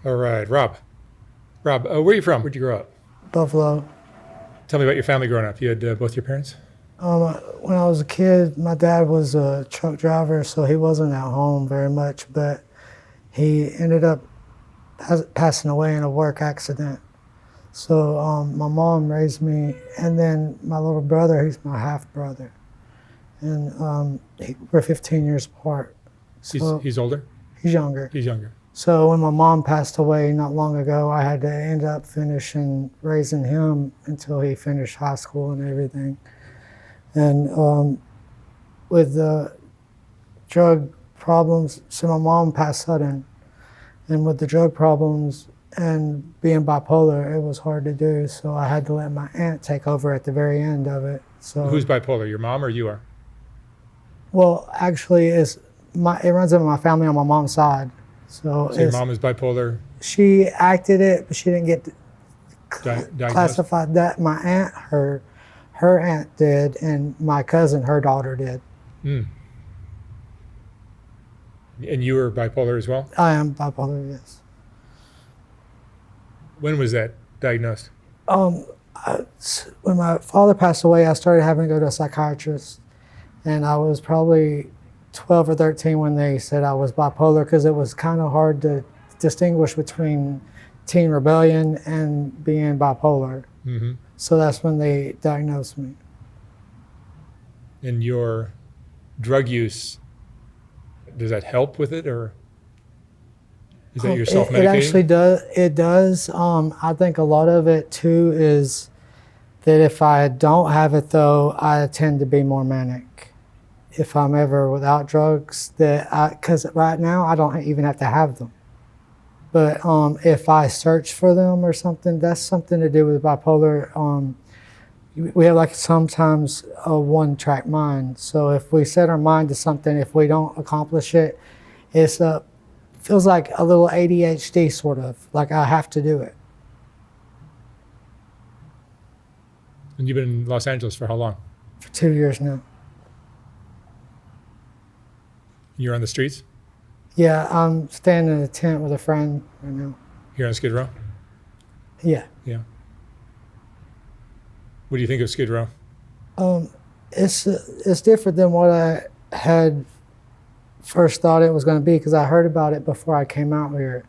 All right, Rob. Rob, where are you from? Where'd you grow up? Buffalo. Tell me about your family growing up. You had both your parents? When I was a kid, my dad was a truck driver, so he wasn't at home very much, but he ended up passing away in a work accident. So my mom raised me, and then my little brother, he's my half brother. And we're 15 years apart. So He's older? he's younger. He's younger. So when my mom passed away not long ago, I had to end up finishing raising him until he finished high school and everything. And with the drug problems, so my mom passed sudden. And with the drug problems and being bipolar, it was hard to do. So I had to let my aunt take over at the very end of it. So Who's bipolar, your mom or you are? well, actually, it runs in my family on my mom's side. So Your mom is bipolar, she acted it, but she didn't get diagnosed? classified that. My aunt, her aunt did, and my cousin, her daughter did. Mm. And you were bipolar as well? I am bipolar, yes. When was that diagnosed? When my father passed away, I started having to go to a psychiatrist, and I was probably 12 or 13 when they said I was bipolar, because it was kind of hard to distinguish between teen rebellion and being bipolar. Mm-hmm. So that's when they diagnosed me. And your drug use, does that help with it, or is that your self-medicating? It actually does. It does. I think a lot of it too is that if I don't have it though, I tend to be more manic. If I'm ever without drugs, because right now I don't even have to have them. But if I search for them or something, that's something to do with bipolar. We have like sometimes a one-track mind. So if we set our mind to something, if we don't accomplish it, it's feels like a little ADHD sort of, like I have to do it. And you've been in Los Angeles for how long? For 2 years now. You're on the streets Yeah, I'm staying in a tent with a friend right now. here on Skid Row? Yeah. Yeah. What do you think of Skid Row? It's different than what I had first thought it was going to be, because I heard about it before I came out here,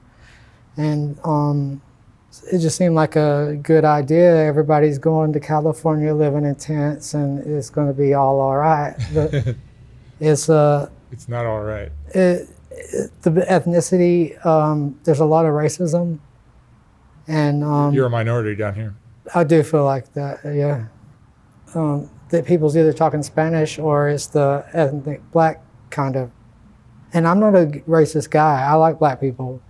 and it just seemed like a good idea. Everybody's going to California, living in tents, and it's going to be all right. But it's not all right. the ethnicity. There's a lot of racism, and You're a minority down here. I do feel like that. Yeah, that people's either talking Spanish or it's the ethnic black kind of. And I'm not a racist guy. I like black people.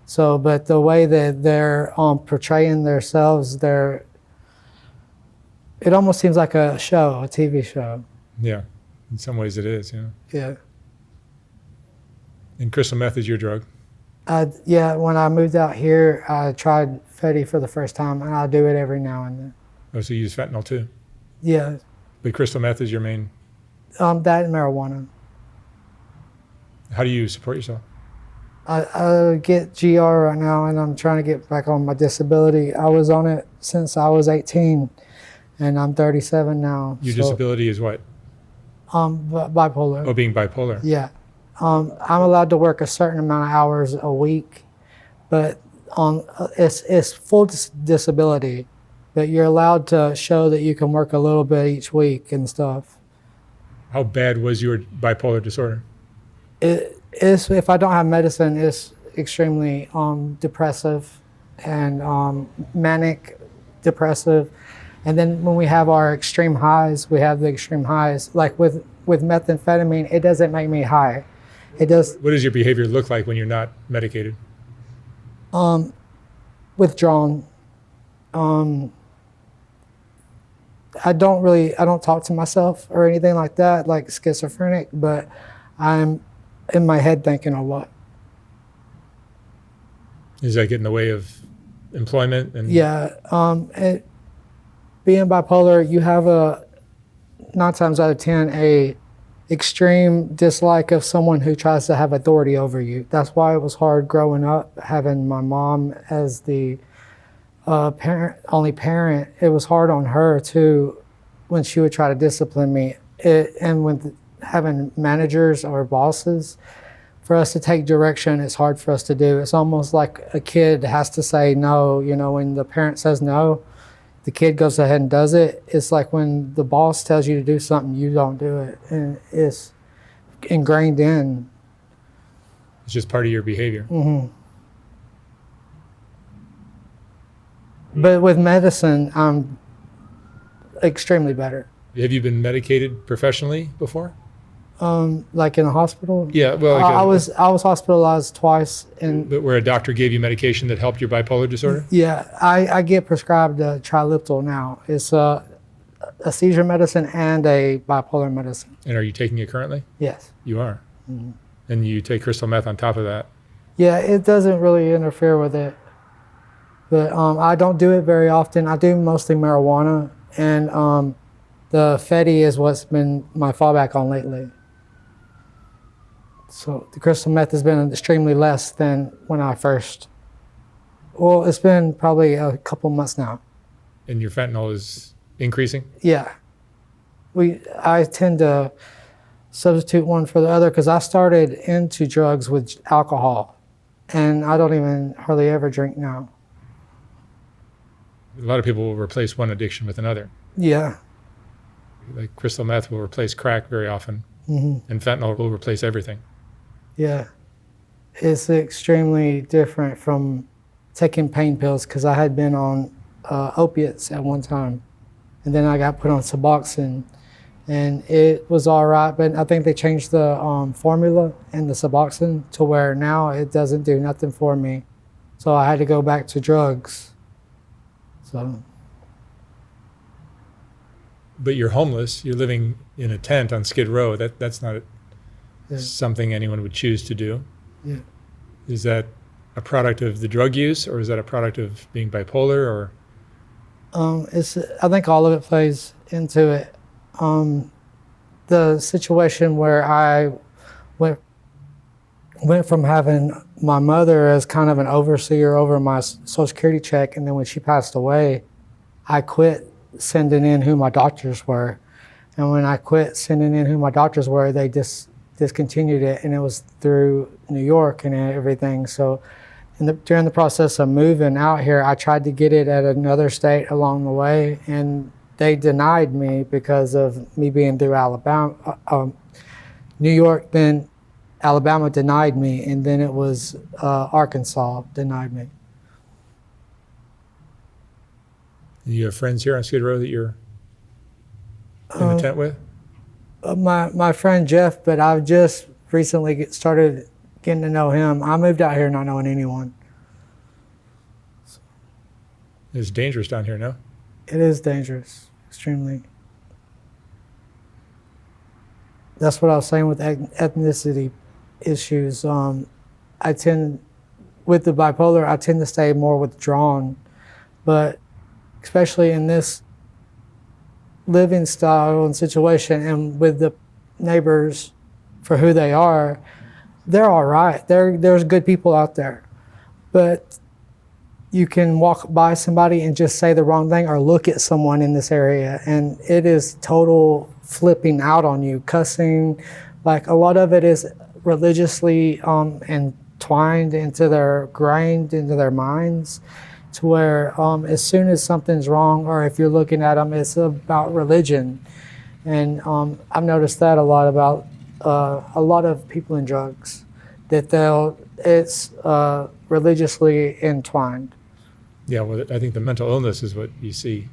So, but the way that they're portraying themselves, it almost seems like a show, a TV show. Yeah, in some ways it is. Yeah. Yeah. And crystal meth is your drug. Yeah. When I moved out here, I tried Fetty for the first time, and I do it every now and then. Oh, so you use fentanyl too? Yeah. But crystal meth is your main. That and marijuana. How do you support yourself? I get GR right now, and I'm trying to get back on my disability. I was on it since I was 18, and I'm 37 now. Your disability is what? Bipolar. Oh, being bipolar. Yeah. I'm allowed to work a certain amount of hours a week, but it's full disability, but you're allowed to show that you can work a little bit each week and stuff. How bad was your bipolar disorder? If I don't have medicine, it's extremely depressive and manic depressive. And then when we have our extreme highs, we have the extreme highs. Like with methamphetamine, it doesn't make me high. It does. What does your behavior look like when you're not medicated? Withdrawn. I don't talk to myself or anything like that, like schizophrenic, but I'm in my head thinking a lot. Does that get in the way of employment? Yeah. Being bipolar, you have 9 times out of 10, a extreme dislike of someone who tries to have authority over you. That's why it was hard growing up, having my mom as the only parent. It was hard on her too when she would try to discipline me. And with having managers or bosses, for us to take direction, it's hard for us to do. It's almost like a kid has to say no. You know, when the parent says no, the kid goes ahead and does it. It's like when the boss tells you to do something, you don't do it. And it's ingrained in. It's just part of your behavior. Mm-hmm. But with medicine, I'm extremely better. Have you been medicated professionally before? Like in a hospital? Yeah, well, I was hospitalized twice, and but where a doctor gave you medication that helped your bipolar disorder? yeah, I get prescribed Triliptal now. It's a seizure medicine and a bipolar medicine. And are you taking it currently? Yes. You are. Mm-hmm. And you take crystal meth on top of that. Yeah, it doesn't really interfere with it, but I don't do it very often. I do mostly marijuana, and the Fetty is what's been my fallback on lately. So the crystal meth has been extremely less than when I first. Well, it's been probably a couple months now. And your fentanyl is increasing? Yeah. I tend to substitute one for the other because I started into drugs with alcohol, and I don't even hardly ever drink now. A lot of people will replace one addiction with another. Yeah. Like crystal meth will replace crack very often, Mm-hmm. and fentanyl will replace everything. Yeah. It's extremely different from taking pain pills because I had been on opiates at one time, and then I got put on Suboxone, and it was all right, but I think they changed the formula in the Suboxone to where now it doesn't do nothing for me. So I had to go back to drugs. So. But you're homeless. You're living in a tent on Skid Row. That's not something anyone would choose to do. Yeah. Is that a product of the drug use, or is that a product of being bipolar, or? I think all of it plays into it. The situation where I went from having my mother as kind of an overseer over my Social Security check, and then when she passed away, I quit sending in who my doctors were. And when I quit sending in who my doctors were, they discontinued it, and it was through New York and everything. So during the process of moving out here, I tried to get it at another state along the way, and they denied me because of me being through Alabama, New York, then Alabama denied me, and then it was Arkansas denied me. You have friends here on Skid Row that you're in the tent with? My friend Jeff, but I've just recently started getting to know him. I moved out here not knowing anyone. It's dangerous down here, no? It is dangerous, extremely. That's what I was saying with ethnicity issues. With the bipolar, I tend to stay more withdrawn, but especially in this living style and situation, and with the neighbors for who they are, they're all right. There's good people out there, but you can walk by somebody and just say the wrong thing or look at someone in this area, and it is total flipping out on you, cussing. Like a lot of it is religiously entwined into grained into their minds, to where as soon as something's wrong, or if you're looking at them, it's about religion. And I've noticed that a lot about a lot of people in drugs, that it's religiously entwined. Yeah, well, I think the mental illness is what you see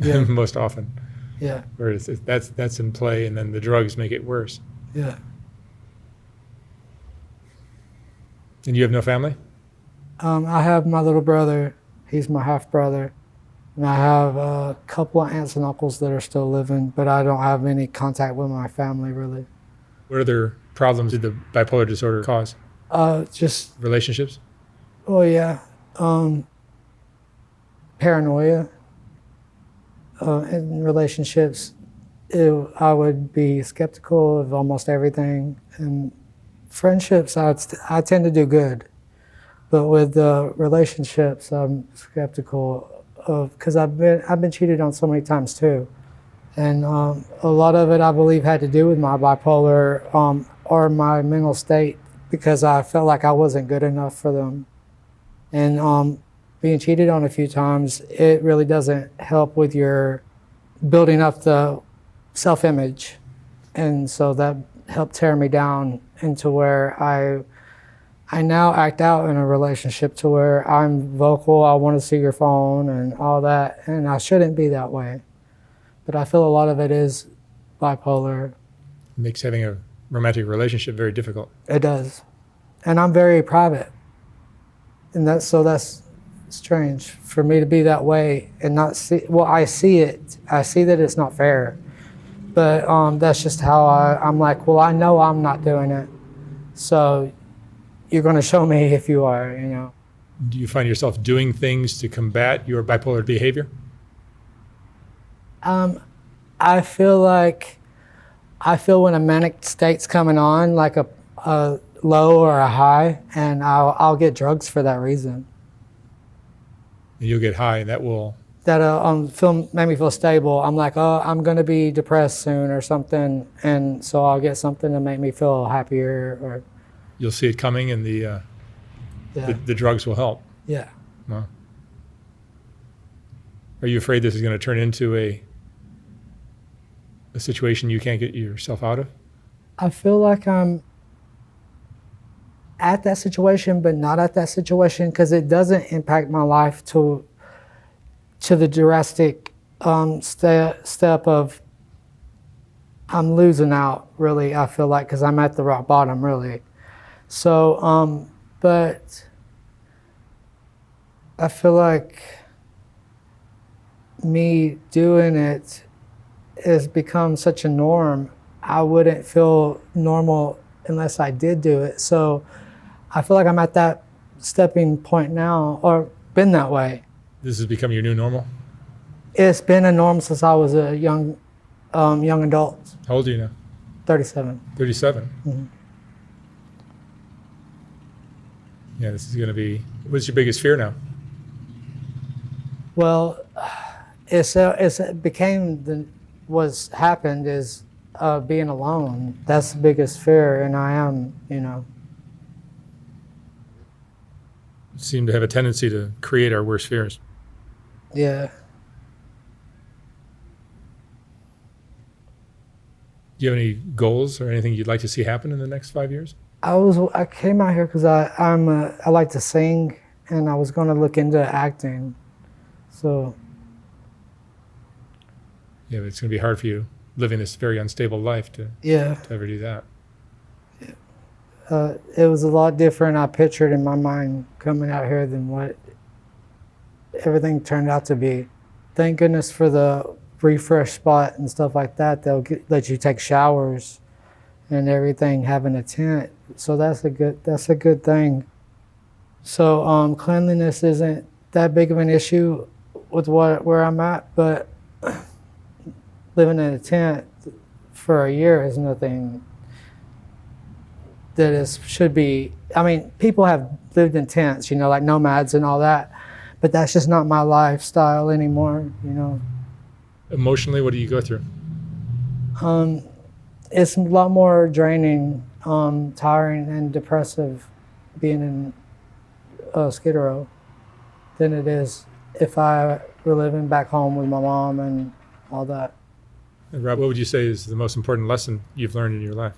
Yeah. most often. Yeah. Where that's in play, and then the drugs make it worse. Yeah. And you have no family? I have my little brother. He's my half brother. And I have a couple of aunts and uncles that are still living, but I don't have any contact with my family, really. What other problems did the bipolar disorder cause? Just, Relationships? oh yeah, paranoia in relationships. I would be skeptical of almost everything. And friendships, I tend to do good. But with relationships, I'm skeptical of, because I've been cheated on so many times too. And a lot of it, I believe, had to do with my bipolar or my mental state, because I felt like I wasn't good enough for them. And being cheated on a few times, it really doesn't help with your building up the self-image. And so that helped tear me down into where I now act out in a relationship to where I'm vocal, I want to see your phone and all that, and I shouldn't be that way. But I feel a lot of it is bipolar. It makes having a romantic relationship very difficult. It does. And I'm very private. And that's strange for me to be that way and not see, well, I see it. I see that it's not fair. But that's just how I'm like, well, I know I'm not doing it. So you're going to show me if you are, you know. Do you find yourself doing things to combat your bipolar behavior? I feel when a manic state's coming on, like a low or a high, and I'll get drugs for that reason. And you'll get high, and that will... That make me feel stable. I'm like, oh, I'm going to be depressed soon or something, and so I'll get something to make me feel happier. Or you'll see it coming, and the drugs will help. Yeah. Wow. Are you afraid this is going to turn into a situation you can't get yourself out of? I feel like I'm at that situation, but not at that situation, because it doesn't impact my life to the drastic step of I'm losing out, really, I feel like, because I'm at the rock bottom, really. So, but I feel like me doing it has become such a norm. I wouldn't feel normal unless I did do it. So I feel like I'm at that stepping point now, or been that way. This has become your new normal? It's been a norm since I was a young adult. How old are you now? 37. 37? Mm-hmm. Yeah, this is going to be... What's your biggest fear now? Well, what's happened is being alone. That's the biggest fear, and I am, you know. You seem to have a tendency to create our worst fears. Yeah. Do you have any goals or anything you'd like to see happen in the next 5 years? I came out here because I like to sing, and I was going to look into acting. So. Yeah, but it's going to be hard for you living this very unstable life to ever do that. It was a lot different I pictured in my mind coming out here than what everything turned out to be. Thank goodness for the refresh spot and stuff like that. They'll let you take showers and everything, having a tent. So that's a good thing. So cleanliness isn't that big of an issue with where I'm at, but living in a tent for a year is nothing that should be. I mean, people have lived in tents, you know, like nomads and all that, but that's just not my lifestyle anymore, you know. Emotionally, what do you go through? It's a lot more draining, tiring, and depressive being in Skid Row than it is if I were living back home with my mom and all that. And Rob, what would you say is the most important lesson you've learned in your life?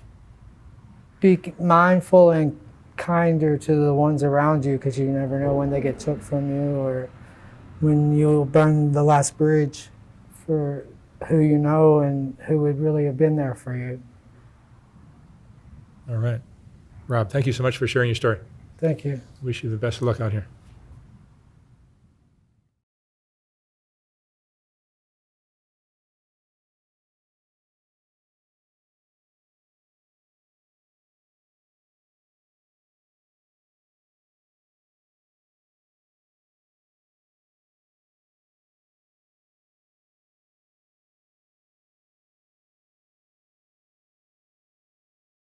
Be mindful and kinder to the ones around you, because you never know when they get took from you, or when you'll burn the last bridge for who you know and who would really have been there for you. All right. Rob, thank you so much for sharing your story. Thank you. Wish you the best of luck out here.